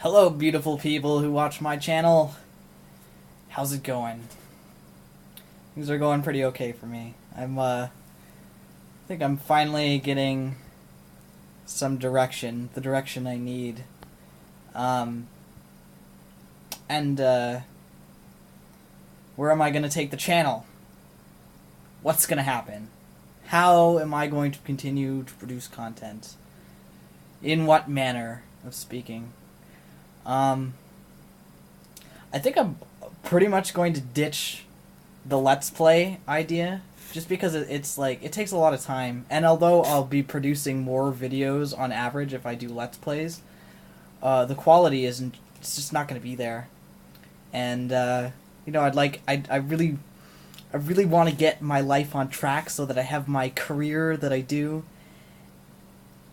Hello, beautiful people who watch my channel. How's it going? Things are going pretty okay for me. I think I'm finally getting some direction, the direction I need. Um, and, where am I gonna take the channel? What's gonna happen? How am I going to continue to produce content? In what manner of speaking? Um, I think I'm pretty much going to ditch the Let's Play idea, just because it's like, it takes a lot of time, and although I'll be producing more videos on average if I do Let's Plays, the quality isn't, it's just not going to be there. And, I really want to get my life on track so that I have my career that I do.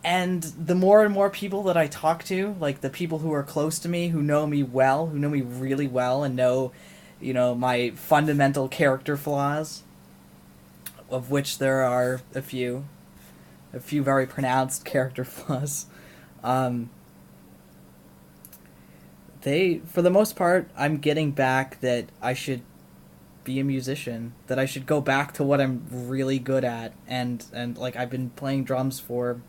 And the more and more people that I talk to, like the people who are close to me, who know me well, who know me really well, and know, my fundamental character flaws, of which there are a few very pronounced character flaws. Um, for the most part, I'm getting back that I should be a musician, that I should go back to what I'm really good at, and like I've been playing drums for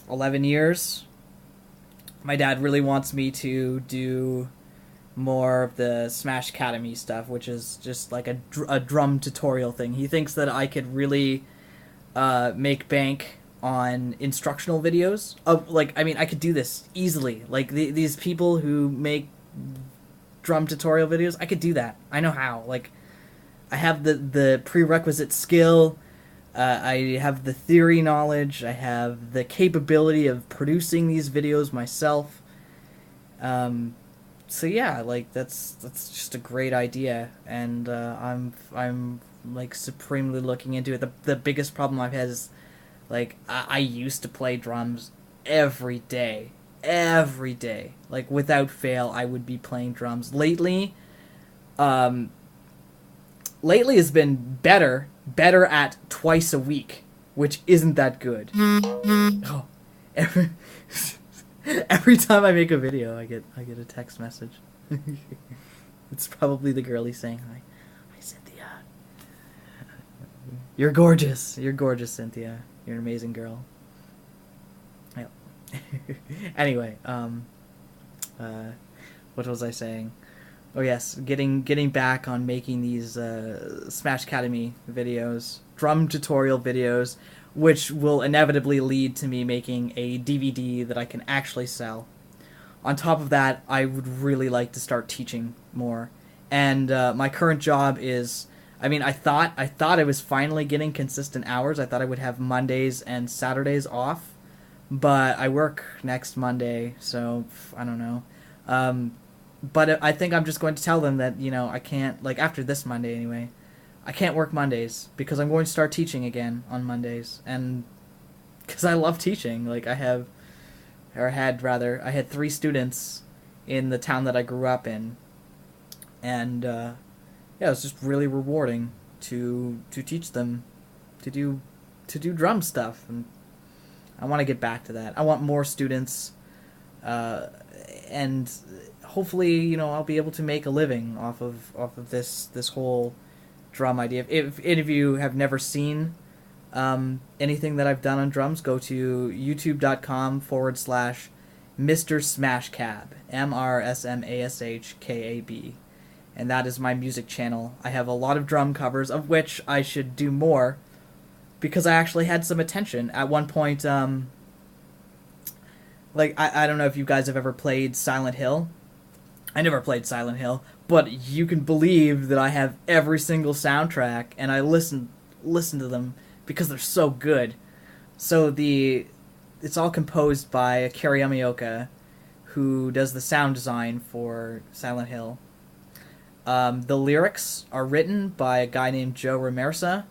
11 years. My dad really wants me to do more of the Smash Academy stuff, which is just like a drum tutorial thing. He thinks that I could really make bank on instructional videos. I could do this easily. Like, these people who make drum tutorial videos, I could do that. I know how. Like, I have the prerequisite skill. I have the theory knowledge. I have the capability of producing these videos myself. So yeah, like that's just a great idea, and I'm like supremely looking into it. The biggest problem I've had is, like, I used to play drums every day, like without fail. I would be playing drums. Lately has been better at twice a week, which isn't that good. Oh, every time I make a video, I get a text message. It's probably the girlie saying, "Hi, Cynthia. You're gorgeous. You're gorgeous, Cynthia. You're an amazing girl." Yeah. Anyway, what was I saying? Oh yes, getting back on making these Smash Academy videos, drum tutorial videos, which will inevitably lead to me making a DVD that I can actually sell. On top of that, I would really like to start teaching more. And my current job is, I thought I was finally getting consistent hours. I thought I would have Mondays and Saturdays off, but I work next Monday, so I don't know. But I think I'm just going to tell them that, I can't, like, after this Monday anyway, I can't work Mondays because I'm going to start teaching again on Mondays. And because I love teaching. Like, I had 3 students in the town that I grew up in. And, yeah, it was just really rewarding to teach them to do drum stuff. And I want to get back to that. I want more students, and hopefully, I'll be able to make a living off of this whole drum idea. If any of you have never seen anything that I've done on drums, go to youtube.com/Mr. Smashcab, MRSMASHKAB, and that is my music channel. I have a lot of drum covers, of which I should do more, because I actually had some attention at one point. Like, I don't know if you guys have ever played Silent Hill. I never played Silent Hill, but you can believe that I have every single soundtrack, and I listen to them because they're so good. So it's all composed by Akira Yamaoka, who does the sound design for Silent Hill. The lyrics are written by a guy named Joe Ramersa,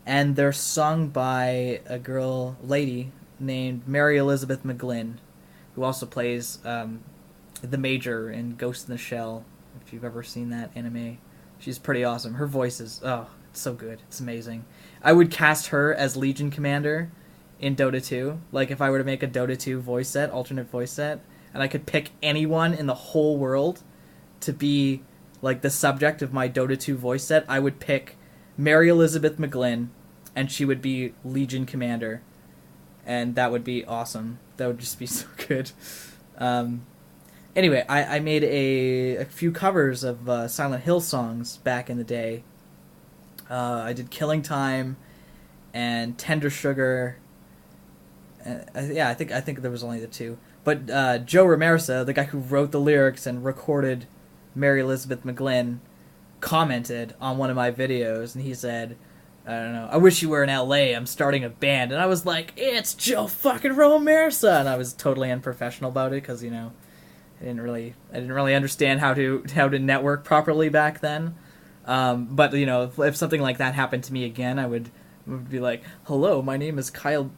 and they're sung by a lady named Mary Elizabeth McGlynn, who also plays the Major in Ghost in the Shell, if you've ever seen that anime. She's pretty awesome. Her voice is, it's so good. It's amazing. I would cast her as Legion Commander in Dota 2. Like, if I were to make a Dota 2 voice set, alternate voice set, and I could pick anyone in the whole world to be like the subject of my Dota 2 voice set, I would pick Mary Elizabeth McGlynn, and she would be Legion Commander, and that would be awesome. That would just be so good. Anyway, I made a few covers of Silent Hill songs back in the day. I did Killing Time and Tender Sugar. Yeah, I think there was only the two. But Joe Ramiresa, the guy who wrote the lyrics and recorded Mary Elizabeth McGlynn, commented on one of my videos, and he said, I don't know, I wish you were in LA, I'm starting a band. And I was like, it's Joe fucking Ramiresa! And I was totally unprofessional about it, because, you know, I didn't really understand how to network properly back then. But, you know, if something like that happened to me again, I would be like, hello, my name is Kyle,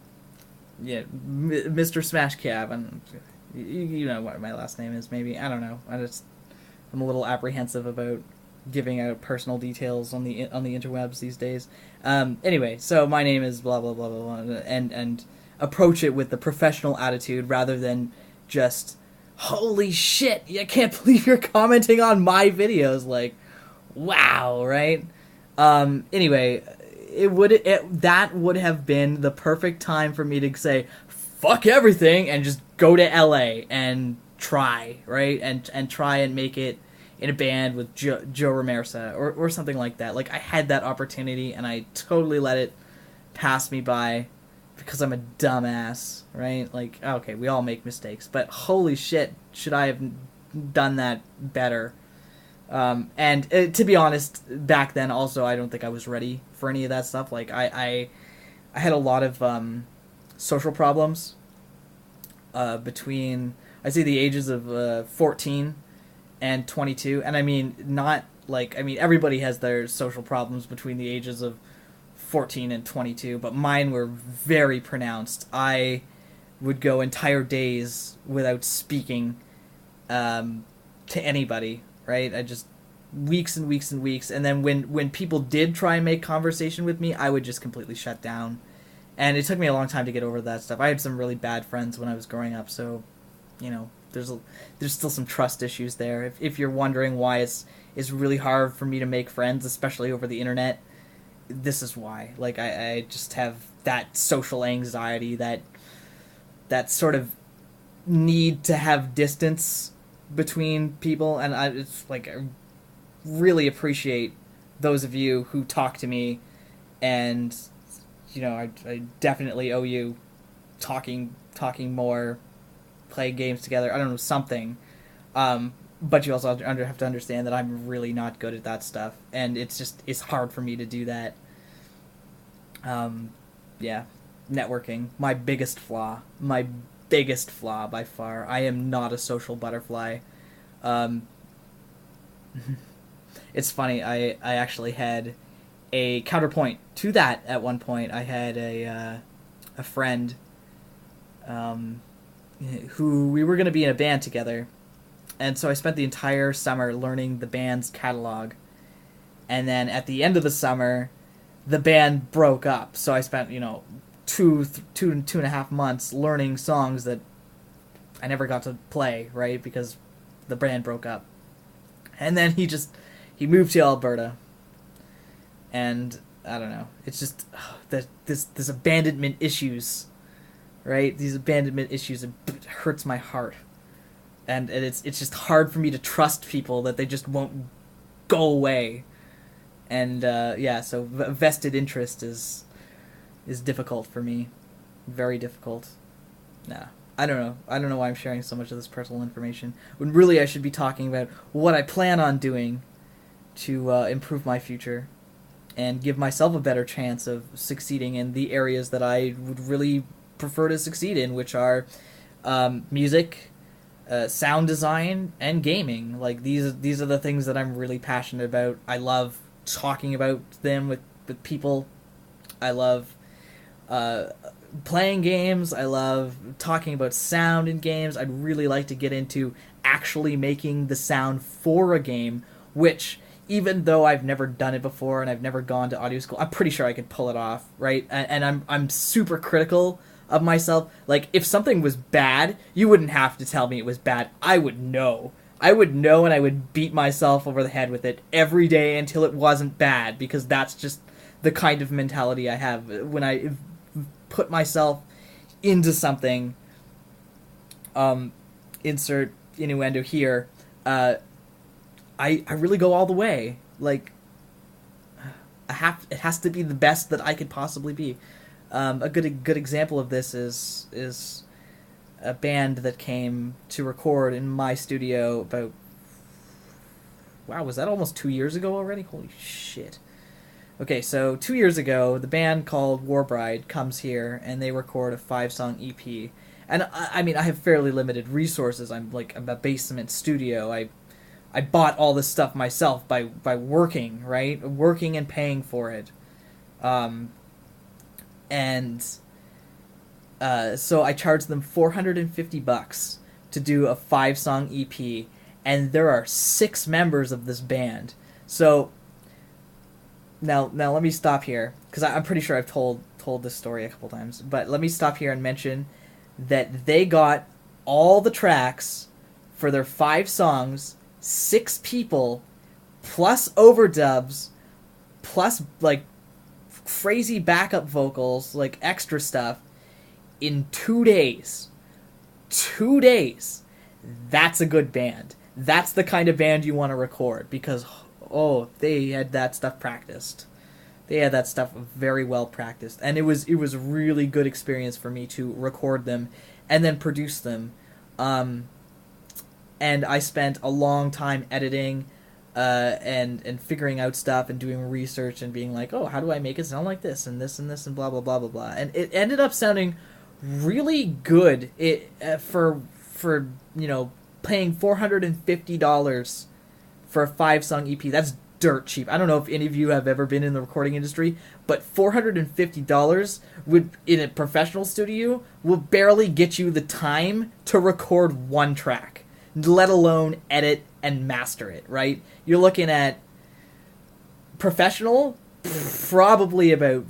Mr. Smash Cab, and you know what my last name is, maybe. I don't know. I'm a little apprehensive about giving out personal details on the interwebs these days. Anyway, so my name is blah blah blah blah blah, and approach it with the professional attitude rather than just, holy shit, I can't believe you're commenting on my videos, like, wow, right? Anyway, that would have been the perfect time for me to say fuck everything and just go to LA and try, right? And try and make it in a band with Joe Ramiresa or something like that. Like, I had that opportunity and I totally let it pass me by because I'm a dumbass, right? Like, okay, we all make mistakes, but holy shit, should I have done that better? And to be honest, back then also, I don't think I was ready for any of that stuff. Like, I had a lot of social problems between, I'd say, the ages of 14 and 22. And I mean, not like, I mean, everybody has their social problems between the ages of 14 and 22, but mine were very pronounced. I would go entire days without speaking to anybody, right? I just, weeks and weeks and weeks, and then when people did try and make conversation with me, I would just completely shut down. And it took me a long time to get over that stuff. I had some really bad friends when I was growing up, so, you know, there's still some trust issues there. If you're wondering why it's really hard for me to make friends, especially over the internet, this is why. Like, I just have that social anxiety, that sort of need to have distance between people, and it's like, I really appreciate those of you who talk to me, and, you know, I definitely owe you talking more, playing games together, I don't know, something. But you also have to understand that I'm really not good at that stuff, and it's hard for me to do that. Yeah, networking, my biggest flaw by far. I am not a social butterfly. It's funny, I actually had a counterpoint to that at one point. I had a friend who we were going to be in a band together, and so I spent the entire summer learning the band's catalog, and then at the end of the summer, the band broke up, so I spent, you know, two and a half months learning songs that I never got to play, right, because the band broke up. And then he moved to Alberta, and I don't know, it's just this abandonment issues, right? These abandonment issues, it hurts my heart, and it's just hard for me to trust people that they just won't go away, and yeah, so vested interest is difficult for me, very difficult. Nah, I don't know why I'm sharing so much of this personal information, when really I should be talking about what I plan on doing to improve my future and give myself a better chance of succeeding in the areas that I would really prefer to succeed in, which are music, sound design, and gaming. Like, these are the things that I'm really passionate about. I love talking about them with people. I love playing games. I love talking about sound in games. I'd really like to get into actually making the sound for a game, which, even though I've never done it before and I've never gone to audio school, I'm pretty sure I could pull it off, right? And I'm super critical of myself. Like, if something was bad, you wouldn't have to tell me it was bad. I would know. I would know, and I would beat myself over the head with it every day until it wasn't bad, because that's just the kind of mentality I have. When I put myself into something, insert innuendo here, I really go all the way. Like, it has to be the best that I could possibly be. A good example of this is a band that came to record in my studio about, wow, was that almost 2 years ago already? Holy shit. Okay, so 2 years ago, the band called Warbride comes here, and they record a 5-song EP. And I mean, I have fairly limited resources. I'm a basement studio. I bought all this stuff myself by working, right? Working and paying for it. So I charged them $450 to do a 5-song EP, and there are 6 members of this band. So now let me stop here, because I'm pretty sure I've told this story a couple times, but let me stop here and mention that they got all the tracks for their 5 songs, 6 people, plus overdubs, plus like crazy backup vocals, like extra stuff, in 2 days. 2 days. That's a good band. That's the kind of band you want to record, because, oh, they had that stuff practiced. They had that stuff very well practiced, and it was a really good experience for me to record them and then produce them. And I spent a long time editing and figuring out stuff and doing research and being like, oh, how do I make it sound like this and this and this and blah blah blah blah blah. And it ended up sounding really good. For paying $450 for a 5-song EP. That's dirt cheap. I don't know if any of you have ever been in the recording industry, but $450 would, in a professional studio, will barely get you the time to record 1 track, let alone edit and master it, right? You're looking at professional, probably about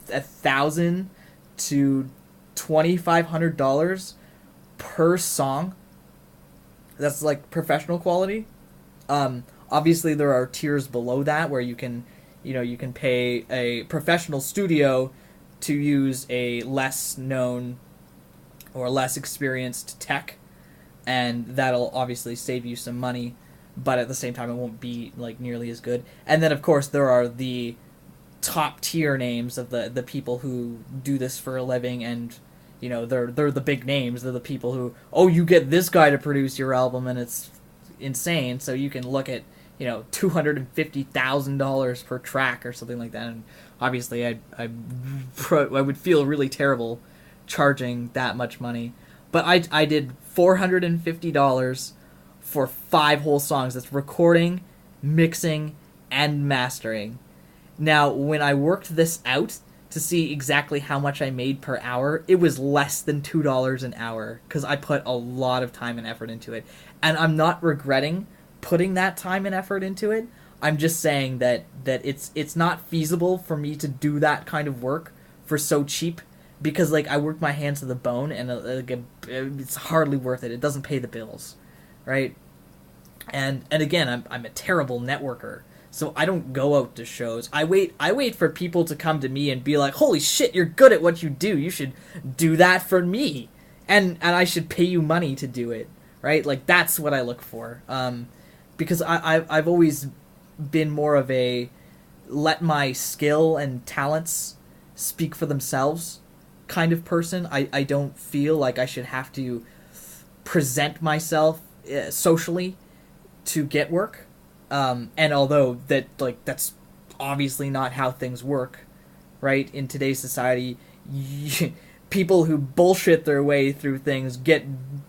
$1,000 to $2,500 per song. That's like professional quality. Obviously, there are tiers below that where you can pay a professional studio to use a less known or less experienced tech, and that'll obviously save you some money, but at the same time, it won't be like nearly as good. And then, of course, there are the top tier names of the people who do this for a living, and they're the big names. They're the people who, oh, you get this guy to produce your album, and it's insane. So you can look at $250,000 per track or something like that, and obviously I would feel really terrible charging that much money. But I did $450 for 5 whole songs. That's recording, mixing, and mastering. Now, when I worked this out to see exactly how much I made per hour, it was less than $2 an hour, because I put a lot of time and effort into it. And I'm not regretting putting that time and effort into it. I'm just saying that it's not feasible for me to do that kind of work for so cheap, because I worked my hands to the bone, and it's hardly worth it. It doesn't pay the bills, right? And again, I'm a terrible networker, so I don't go out to shows. I wait for people to come to me and be like, holy shit, you're good at what you do. You should do that for me, and I should pay you money to do it, right? That's what I look for. Because I've always been more of a let my skill and talents speak for themselves kind of person. I don't feel like I should have to present myself socially to get work. And although that's obviously not how things work, right? In today's society, people who bullshit their way through things get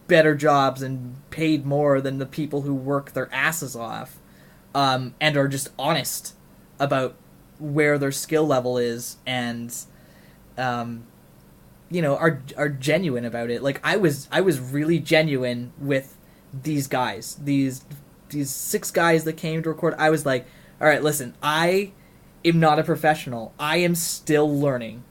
better jobs and paid more than the people who work their asses off, and are just honest about where their skill level is, and are genuine about it. I was really genuine with these guys, these 6 guys that came to record. I was like, all right, listen, I am not a professional. I am still learning.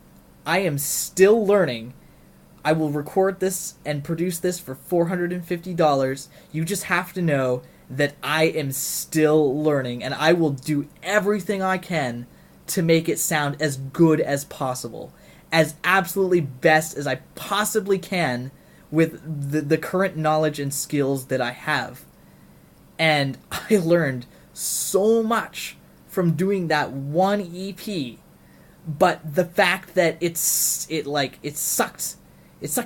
I will record this and produce this for $450. You just have to know that I am still learning, and I will do everything I can to make it sound as good as possible, as absolutely best as I possibly can with the current knowledge and skills that I have. And I learned so much from doing that one EP, but the fact that it sucked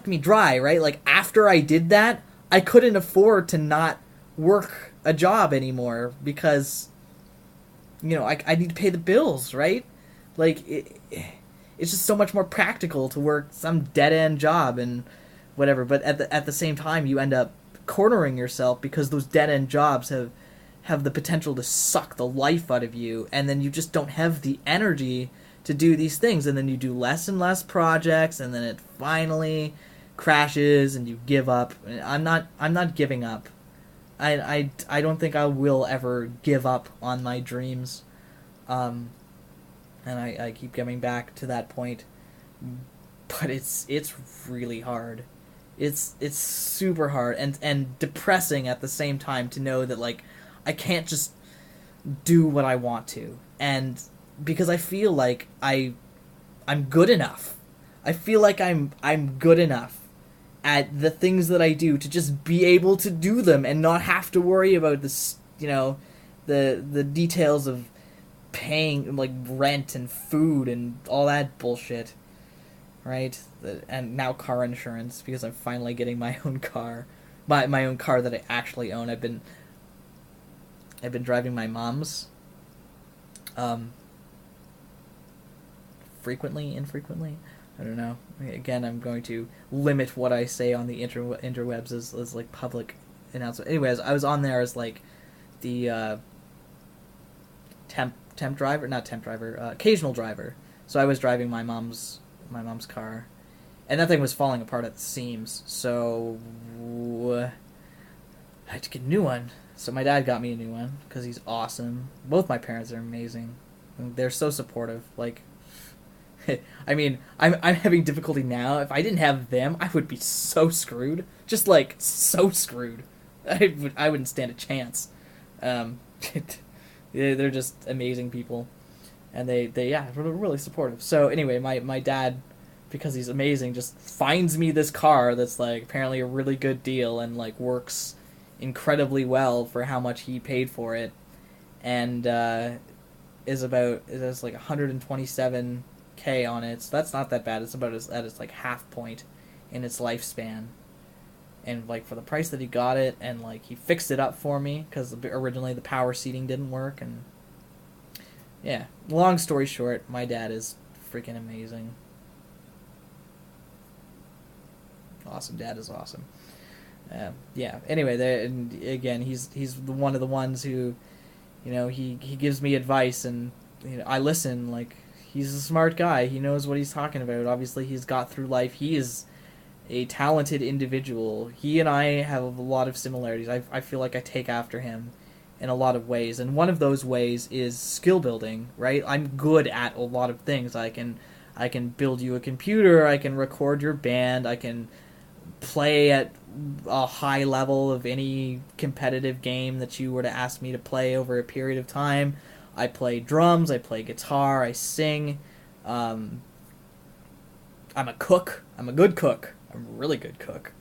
me dry, right? Like, after I did that, I couldn't afford to not work a job anymore because, I need to pay the bills, right? Like, it's just so much more practical to work some dead-end job and whatever, but at the same time, you end up cornering yourself because those dead-end jobs have the potential to suck the life out of you, and then you just don't have the energy to do these things, and then you do less and less projects, and then it finally crashes and you give up. I'm not giving up. I don't think I will ever give up on my dreams. And I keep coming back to that point. But it's really hard. It's super hard and depressing at the same time to know that, like, I can't just do what I want to. And because I feel like I'm good enough. I feel like I'm good enough at the things that I do to just be able to do them and not have to worry about this, the details of paying, like, rent and food and all that bullshit, right? And now car insurance, because I'm finally getting my own car, my own car that I actually own. I've been driving my mom's, frequently, infrequently, I don't know. Again, I'm going to limit what I say on the interwebs as like public announcement. Anyways, I was on there as like the temp driver, not temp driver, occasional driver. So I was driving my mom's car, and that thing was falling apart at the seams. So I had to get a new one. So my dad got me a new one because he's awesome. Both my parents are amazing. They're so supportive. Like, I mean, I'm having difficulty now. If I didn't have them, I would be so screwed. Just, like, so screwed. I wouldn't stand a chance. They're just amazing people. And they really supportive. So, anyway, my dad, because he's amazing, just finds me this car that's, like, apparently a really good deal and, like, works incredibly well for how much he paid for it. And, is like 127... K on it, so that's not that bad. It's about at its like half point in its lifespan, and like for the price that he got it, and like he fixed it up for me because originally the power seating didn't work. And yeah, long story short, my dad is freaking amazing. Awesome. Dad is awesome. Yeah, anyway, and again, he's one of the ones who, he gives me advice, and I listen. Like, he's a smart guy. He knows what he's talking about. Obviously, he's got through life. He is a talented individual. He and I have a lot of similarities. I feel like I take after him in a lot of ways. And one of those ways is skill building, right? I'm good at a lot of things. I can build you a computer. I can record your band. I can play at a high level of any competitive game that you were to ask me to play over a period of time. I play drums, I play guitar, I sing. I'm a cook. I'm a good cook. I'm a really good cook.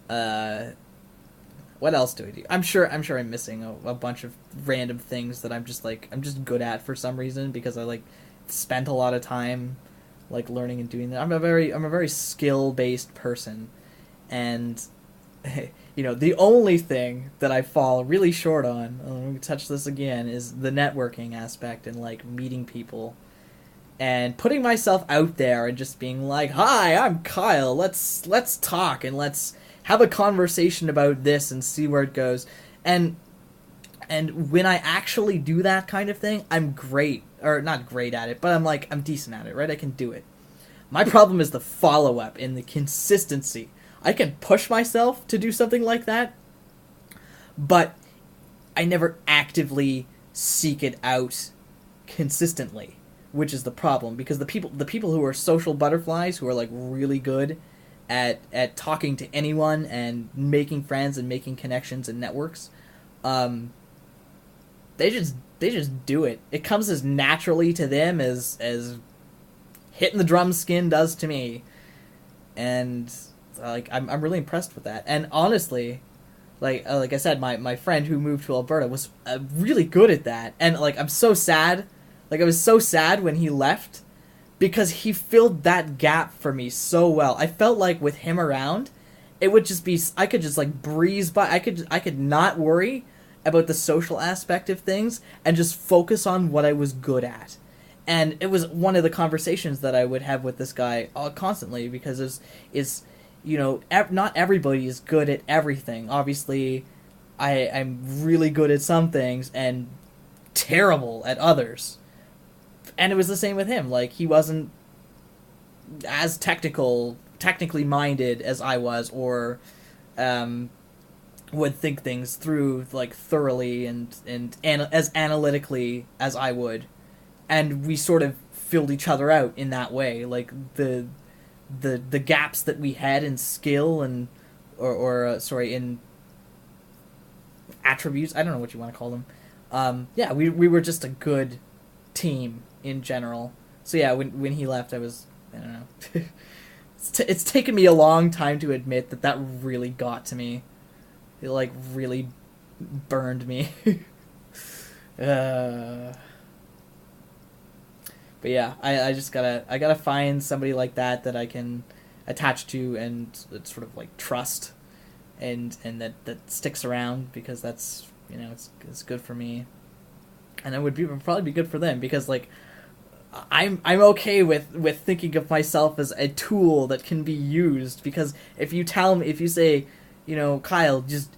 What else do I do? I'm sure I'm missing a bunch of random things that I'm just good at for some reason, because I like spent a lot of time like learning and doing that. I'm a very skill-based person, and the only thing that I fall really short on, let me touch this again, is the networking aspect and, like, meeting people. And putting myself out there and just being like, hi, I'm Kyle, let's talk and let's have a conversation about this and see where it goes. And when I actually do that kind of thing, I'm great. Or, not great at it, but I'm decent at it, right? I can do it. My problem is the follow-up and the consistency. I can push myself to do something like that, but I never actively seek it out consistently, which is the problem, because the people who are social butterflies, who are like really good at talking to anyone and making friends and making connections and networks. They just do it. It comes as naturally to them as hitting the drum skin does to me, and like I'm really impressed with that. And honestly, like I said, my friend who moved to Alberta was really good at that. And like I'm so sad, like I was so sad when he left because he filled that gap for me so well. I felt like with him around, it would just be I could just like breeze by. I could not worry about the social aspect of things and just focus on what I was good at. And it was one of the conversations that I would have with this guy constantly, because is you know, not everybody is good at everything. Obviously, I'm really good at some things and terrible at others. And it was the same with him. Like, he wasn't as technically minded as I was, or would think things through like thoroughly and as analytically as I would, and we sort of filled each other out in that way. Like the gaps that we had in skill and in attributes. I don't know what you want to call them. Yeah, we were just a good team in general. So yeah, when he left, I don't know. It's taken me a long time to admit that really got to me. It like really burned me. But yeah, I just gotta find somebody like that I can attach to and sort of like trust, and that sticks around, because that's, you know, it's good for me, and it would probably be good for them, because like I'm okay with thinking of myself as a tool that can be used, because if you say, you know, Kyle, just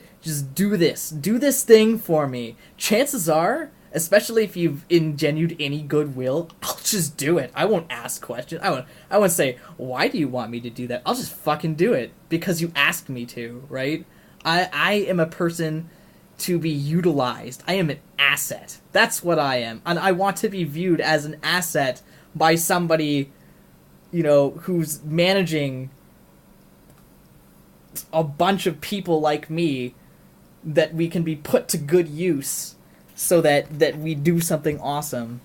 do this thing for me, chances are, especially if you've engendered any goodwill, I'll just do it. I won't ask questions. I won't say, why do you want me to do that? I'll just fucking do it because you asked me to, right? I am a person to be utilized. I am an asset. That's what I am. And I want to be viewed as an asset by somebody, you know, who's managing a bunch of people like me, that we can be put to good use so that we do something awesome.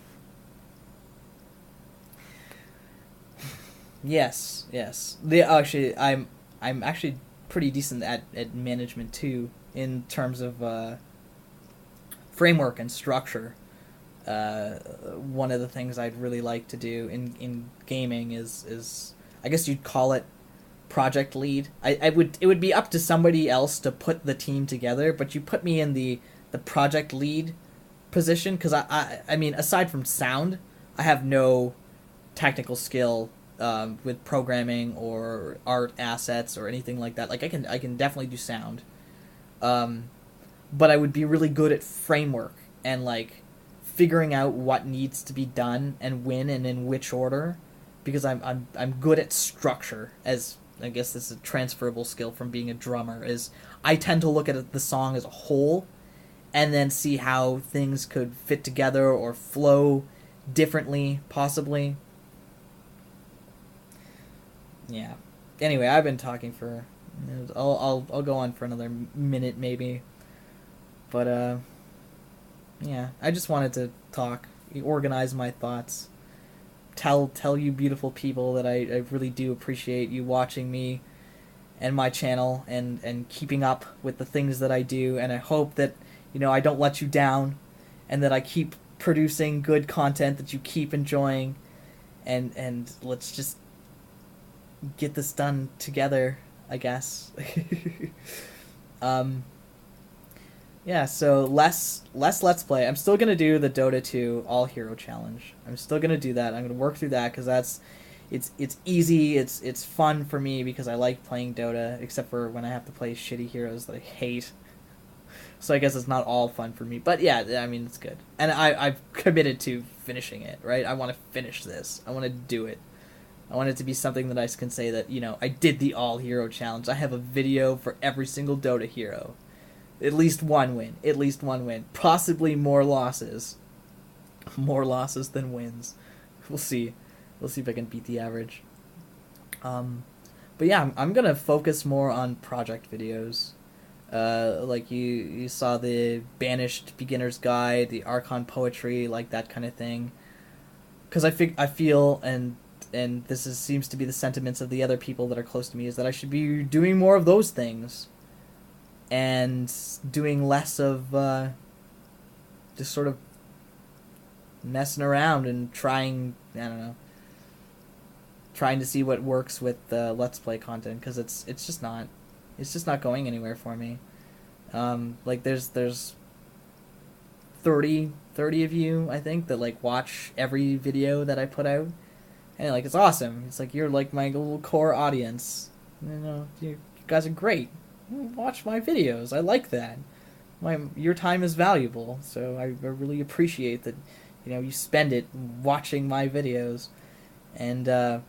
Yes. Actually, I'm actually pretty decent at management too, in terms of framework and structure. One of the things I'd really like to do in gaming is I guess you'd call it project lead. It would be up to somebody else to put the team together, but you put me in the project lead position, because I mean, aside from sound, I have no technical skill with programming or art assets or anything like that. Like I can definitely do sound, but I would be really good at framework and like figuring out what needs to be done and when and in which order, because I'm good at structure. As I guess this is a transferable skill from being a drummer, is I tend to look at the song as a whole and then see how things could fit together or flow differently, possibly. Yeah. Anyway, I've been talking for I'll go on for another minute maybe. But yeah, I just wanted to talk, organize my thoughts. Tell you beautiful people that I really do appreciate you watching me and my channel and keeping up with the things that I do, and I hope that, you know, I don't let you down, and that I keep producing good content that you keep enjoying, and let's just get this done together, I guess. Yeah, so less Let's Play. I'm still going to do the Dota 2 All Hero Challenge. I'm still going to do that. I'm going to work through that, because it's easy, it's fun for me, because I like playing Dota, except for when I have to play shitty heroes that I hate. So I guess it's not all fun for me. But yeah, I mean, it's good. And I've committed to finishing it, right? I want to finish this. I want to do it. I want it to be something that I can say that, you know, I did the All Hero Challenge. I have a video for every single Dota hero. At least one win. At least one win. Possibly more losses. More losses than wins. We'll see. We'll see if I can beat the average. But But yeah, I'm gonna focus more on project videos. Like you saw the Banished Beginner's Guide, the Archon Poetry, like that kind of thing. Because I feel and this seems to be the sentiments of the other people that are close to me, is that I should be doing more of those things and doing less of just sort of messing around and trying, I don't know, trying to see what works with Let's Play content, because it's just not going anywhere for me. Like there's 30 of you, I think, that like watch every video that I put out, and like it's awesome. It's like you're like my little core audience. You know, you guys are great. Watch my videos. I like that. Your time is valuable, so I really appreciate that. You know, you spend it watching my videos, and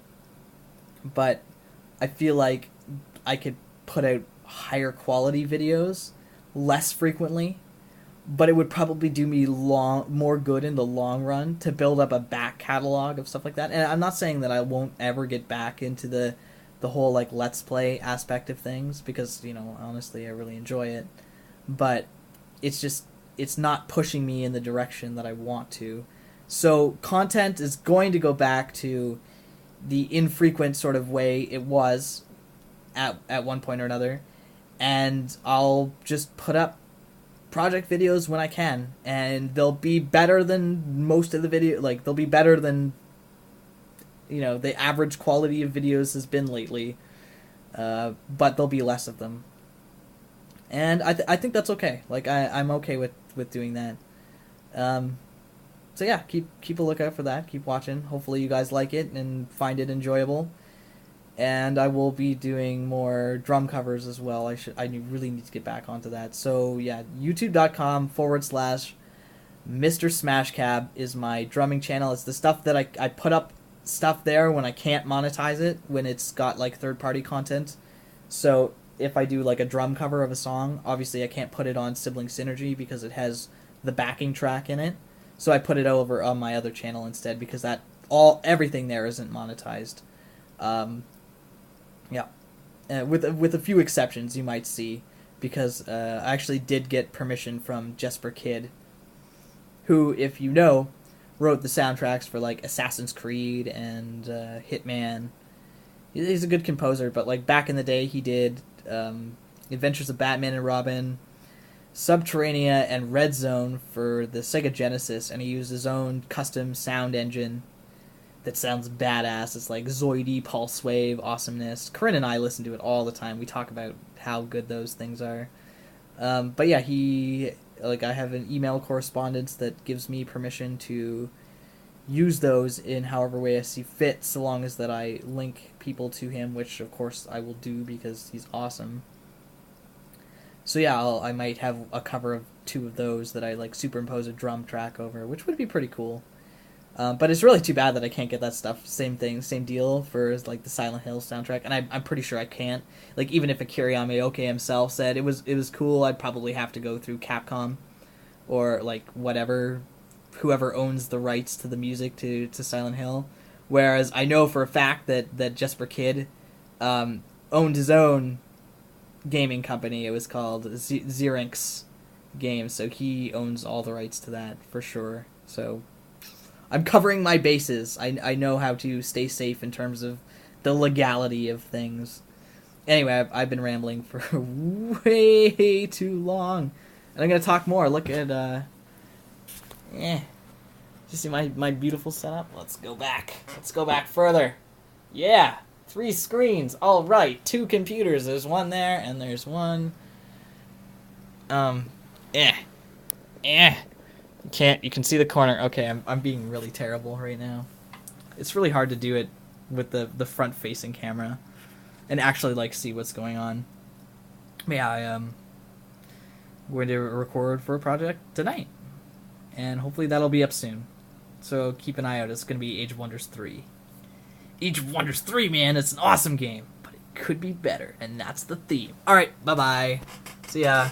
but I feel like I could put out higher quality videos less frequently, but it would probably do me more good in the long run to build up a back catalog of stuff like that. And I'm not saying that I won't ever get back into the whole like Let's Play aspect of things, because, you know, honestly, I really enjoy it, but it's not pushing me in the direction that I want to. So content is going to go back to the infrequent sort of way it was at one point or another, and I'll just put up project videos when I can, and they'll be better than most of the video. Like, they'll be better than, you know, the average quality of videos has been lately, but there'll be less of them, and I think that's okay. Like, I'm okay with doing that. So yeah, keep a lookout for that. Keep watching. Hopefully you guys like it and find it enjoyable. And I will be doing more drum covers as well. I really need to get back onto that. So yeah, youtube.com/Mr. Smashcab is my drumming channel. It's the stuff that I put up stuff there when I can't monetize it, when it's got like third-party content. So if I do like a drum cover of a song, obviously I can't put it on Sibling Synergy because it has the backing track in it. So I put it over on my other channel instead, because everything there isn't monetized. Yeah, with a few exceptions you might see, because I actually did get permission from Jesper Kid, who, if you know, wrote the soundtracks for like Assassin's Creed and Hitman. He's a good composer, but like back in the day he did Adventures of Batman and Robin, Subterranea, and Red Zone for the Sega Genesis, and he used his own custom sound engine that sounds badass. It's like Zoidy, pulse wave, awesomeness. Corinne and I listen to it all the time. We talk about how good those things are. But yeah, I have an email correspondence that gives me permission to use those in however way I see fit, so long as that I link people to him, which of course I will do because he's awesome. So yeah, I might have a cover of 2 of those that I like superimpose a drum track over, which would be pretty cool. But it's really too bad that I can't get that stuff. Same deal for like the Silent Hill soundtrack, and I'm pretty sure I can't. Like, even if Akira Yamaoka himself said it was cool, I'd probably have to go through Capcom or like whoever owns the rights to the music to Silent Hill. Whereas I know for a fact that Jesper Kid owned his own gaming company. It was called Xerinx Games, so he owns all the rights to that for sure. So I'm covering my bases. I know how to stay safe in terms of the legality of things. Anyway, I've been rambling for way too long, and I'm gonna talk more. Look at you see my beautiful setup? Let's go back. Let's go back further. Yeah, 3 screens. All right, 2 computers. There's one there, and there's one. You can see the corner. Okay, I'm being really terrible right now. It's really hard to do it with the front facing camera and actually like see what's going on. But yeah, I'm going to record for a project tonight, and hopefully that'll be up soon. So keep an eye out. It's going to be Age of Wonders 3. Age of Wonders 3, man, it's an awesome game, but it could be better, and that's the theme. Alright, bye-bye. See ya.